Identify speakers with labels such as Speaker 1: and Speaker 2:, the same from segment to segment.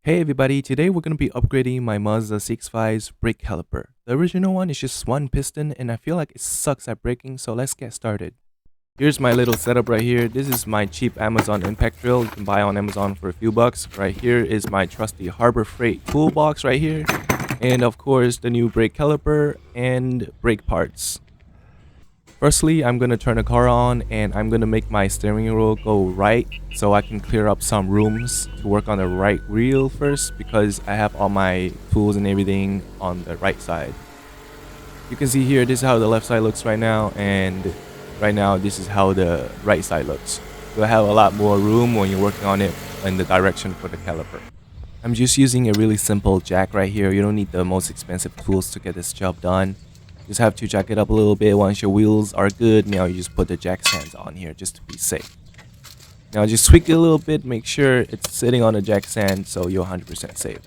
Speaker 1: Hey everybody, today we're going to be upgrading my Mazda CX-5's brake caliper. The original one is just one piston and I feel like it sucks at braking, so let's get started. Here's my little setup right here. This is my cheap Amazon impact drill. You can buy on Amazon for a few bucks. Right here is my trusty Harbor Freight toolbox right here. And of course the new brake caliper and brake parts. Firstly, I'm going to turn the car on and I'm going to make my steering wheel go right so I can clear up some rooms to work on the right wheel first because I have all my tools and everything on the right side. You can see here, this is how the left side looks right now, and right now this is how the right side looks. You'll have a lot more room when you're working on it in the direction for the caliper. I'm just using a really simple jack right here. You don't need the most expensive tools to get this job done. Just have to jack it up a little bit. Once your wheels are good, now you just put the jack stands on here just to be safe. Now just tweak it a little bit, make sure it's sitting on the jack stand so you're 100% safe.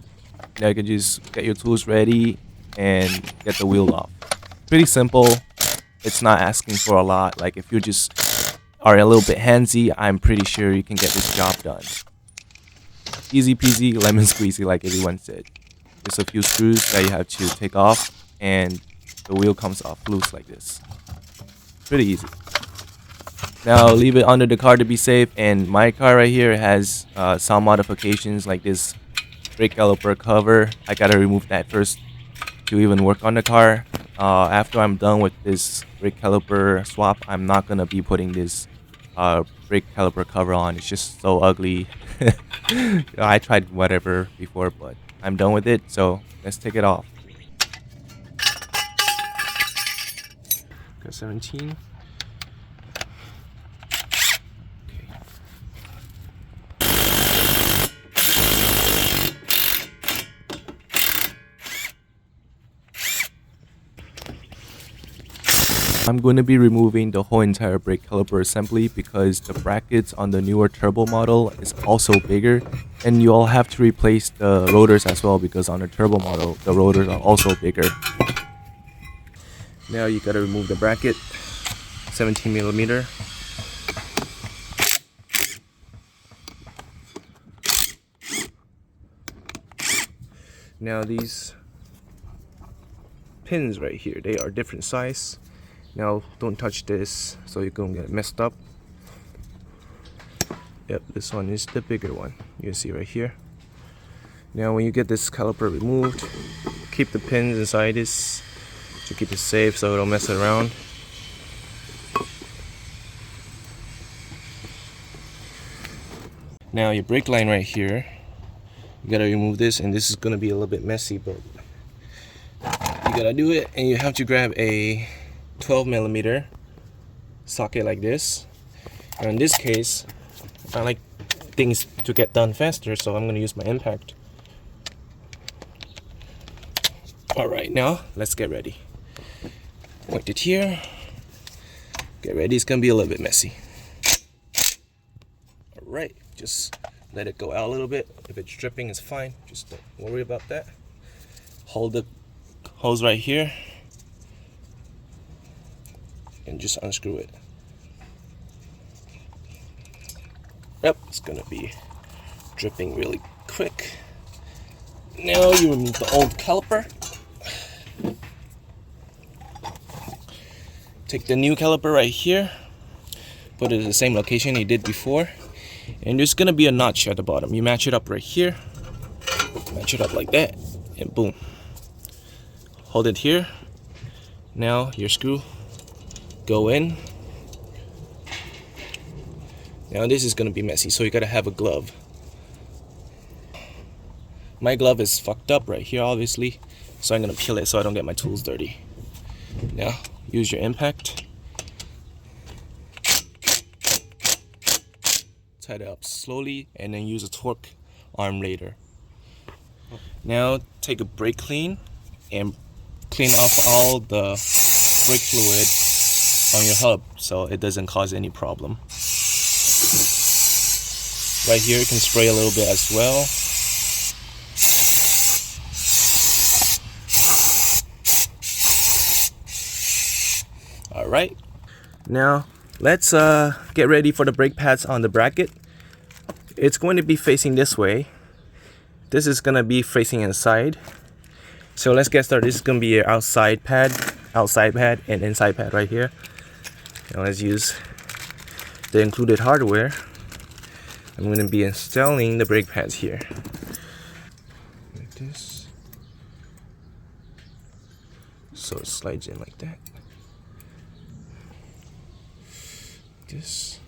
Speaker 1: Now you can just get your tools ready and get the wheel off. Pretty simple. It's not asking for a lot. Like if you just are a little bit handsy, I'm pretty sure you can get this job done. Easy peasy, lemon squeezy, like everyone said. Just a few screws that you have to take off and the wheel comes off loose like this. Pretty easy. Now leave it under the car to be safe, and my car right here has some modifications like this brake caliper cover. I gotta remove that first to even work on the car. After I'm done with this brake caliper swap, I'm not gonna be putting this brake caliper cover on. It's just so ugly. I tried whatever before, but I'm done with it, so let's take it off. Got 17. I'm going to be removing the whole entire brake caliper assembly because the brackets on the newer turbo model is also bigger, and you all have to replace the rotors as well because on the turbo model the rotors are also bigger. Now you gotta remove the bracket, 17mm. Now these pins right here, they are different size. Now don't touch this so you're gonna get messed up. Yep, this one is the bigger one. You can see right here. Now when you get this caliper removed, keep the pins inside this to keep it safe so it don't mess it around. Now your brake line right here, you gotta remove this, and this is gonna be a little bit messy, but you gotta do it. And you have to grab a 12mm socket like this. And in this case, I like things to get done faster, so I'm gonna use my impact. Alright, now let's get ready. Point it here. Get ready, it's gonna be a little bit messy. Alright, just let it go out a little bit. If it's dripping, it's fine. Just don't worry about that. Hold the hose right here and just unscrew it. Yep, it's gonna be dripping really quick. Now you remove the old caliper. Take the new caliper right here, put it in the same location you did before, and there's gonna be a notch at the bottom. You match it up right here, match it up like that, and boom. Hold it here. Now your screw go in. Now this is gonna be messy, so you gotta have a glove. My glove is fucked up right here, obviously, so I'm gonna peel it so I don't get my tools dirty. Now use your impact. Tie it up slowly and then use a torque arm later. Now take a brake clean and clean off all the brake fluid on your hub so it doesn't cause any problem. Right here you can spray a little bit as well. Alright, now let's get ready for the brake pads on the bracket. It's going to be facing this way, This is gonna be facing inside. So let's get started. This is gonna be your outside pad, and inside pad right here. Now let's use the included hardware. I'm gonna be installing the brake pads here. Like this. So it slides in like that. This.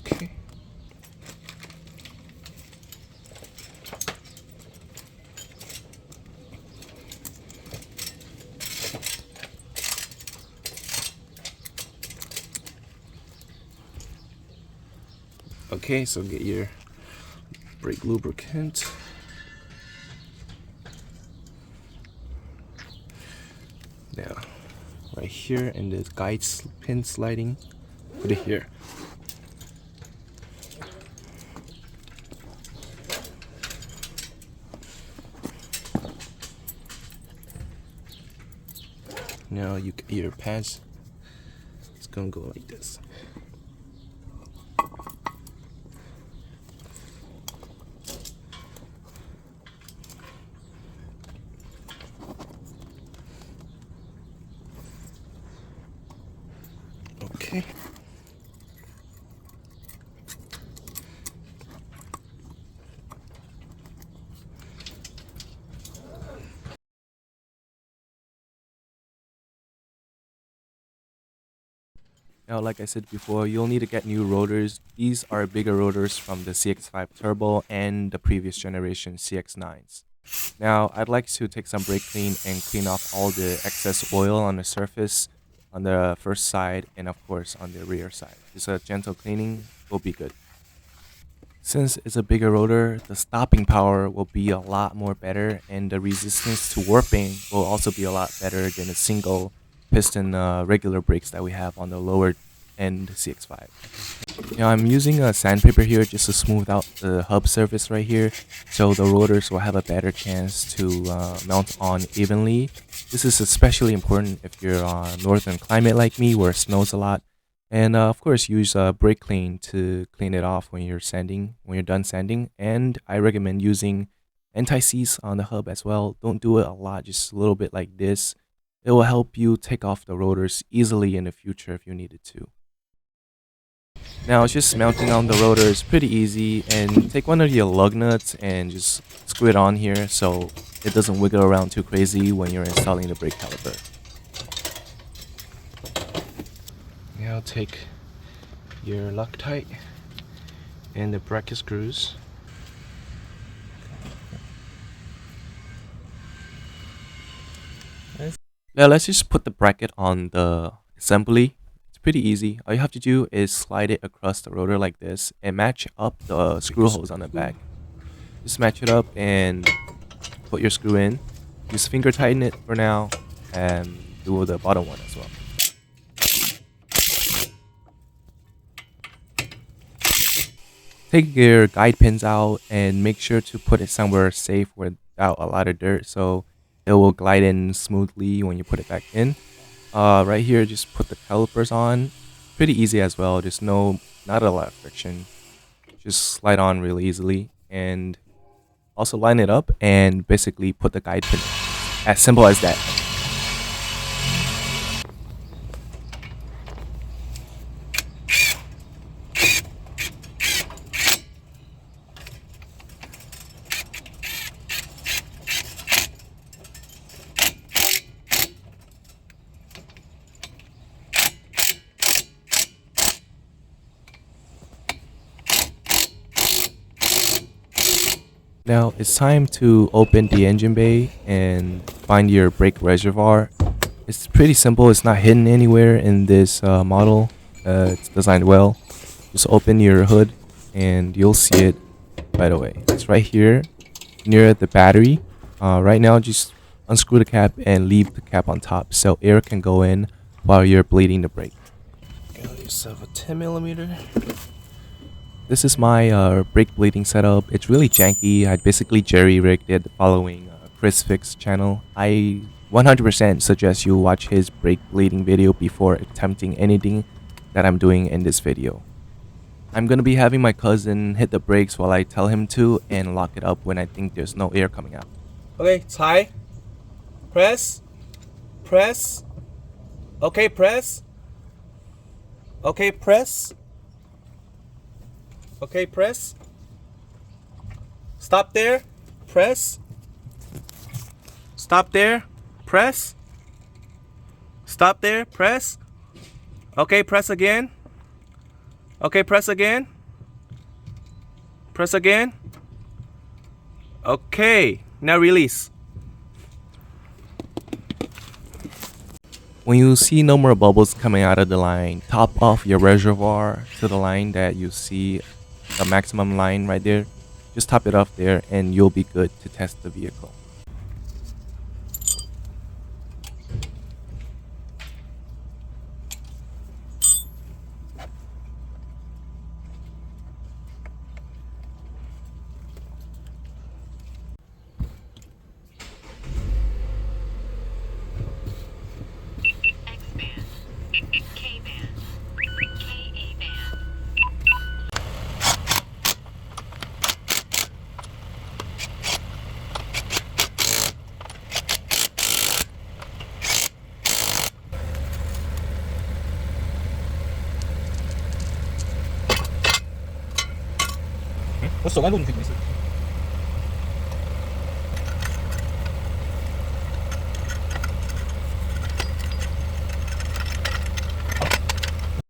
Speaker 1: Okay. Okay, so get your brake lubricant. Now, right here in the guide pin sliding, put it here. Now you get your pads. It's gonna go like this. Okay. Now, like I said before, you'll need to get new rotors. These are bigger rotors from the CX-5 Turbo and the previous generation CX-9s. Now, I'd like to take some brake clean and clean off all the excess oil on the surface on the first side and of course on the rear side. Just a gentle cleaning will be good. Since it's a bigger rotor, the stopping power will be a lot more better and the resistance to warping will also be a lot better than the single piston regular brakes that we have on the lower end CX-5. Now I'm using a sandpaper here just to smooth out the hub surface right here so the rotors will have a better chance to mount on evenly. This is especially important if you're on northern climate like me where it snows a lot. And of course use brake clean to clean it off when you're done sanding. And I recommend using anti-seize on the hub as well. Don't do it a lot, just a little bit like this. It will help you take off the rotors easily in the future if you needed to. Now just mounting on the rotor is pretty easy, and take one of your lug nuts and just screw it on here so it doesn't wiggle around too crazy when you're installing the brake caliper. Now take your Loctite and the bracket screws. Now let's just put the bracket on the assembly. It's pretty easy. All you have to do is slide it across the rotor like this and match up the screw holes on the back. Just match it up and put your screw in. Just finger tighten it for now and do the bottom one as well. Take your guide pins out and make sure to put it somewhere safe without a lot of dirt so it will glide in smoothly when you put it back in. Right here, just put the calipers on. Pretty easy as well. There's not a lot of friction. Just slide on really easily, and also line it up and basically put the guide pin in. As simple as that. Now it's time to open the engine bay and find your brake reservoir. It's pretty simple. It's not hidden anywhere in this model. It's designed well. Just open your hood and you'll see it right away. It's right here near the battery. Right now just unscrew the cap and leave the cap on top so air can go in while you're bleeding the brake. Got yourself a 10mm. This is my brake bleeding setup. It's really janky. I basically jerry-rigged it following Chris Fick's channel. I 100% suggest you watch his brake bleeding video before attempting anything that I'm doing in this video. I'm gonna be having my cousin hit the brakes while I tell him to and lock it up when I think there's no air coming out.
Speaker 2: Okay, tie. Press. Press. Okay, press. Okay, press. Okay, press. Stop there. Press. Stop there. Press. Stop there. Press. Okay, press again. Okay, press again. Press again. Okay, now release.
Speaker 1: When you see no more bubbles coming out of the line, top off your reservoir to the line that you see, the maximum line right there. Just top it off there and you'll be good to test the vehicle.
Speaker 3: X-band, K-band, Ka-band.
Speaker 2: 벌써 완전 느낌 있어.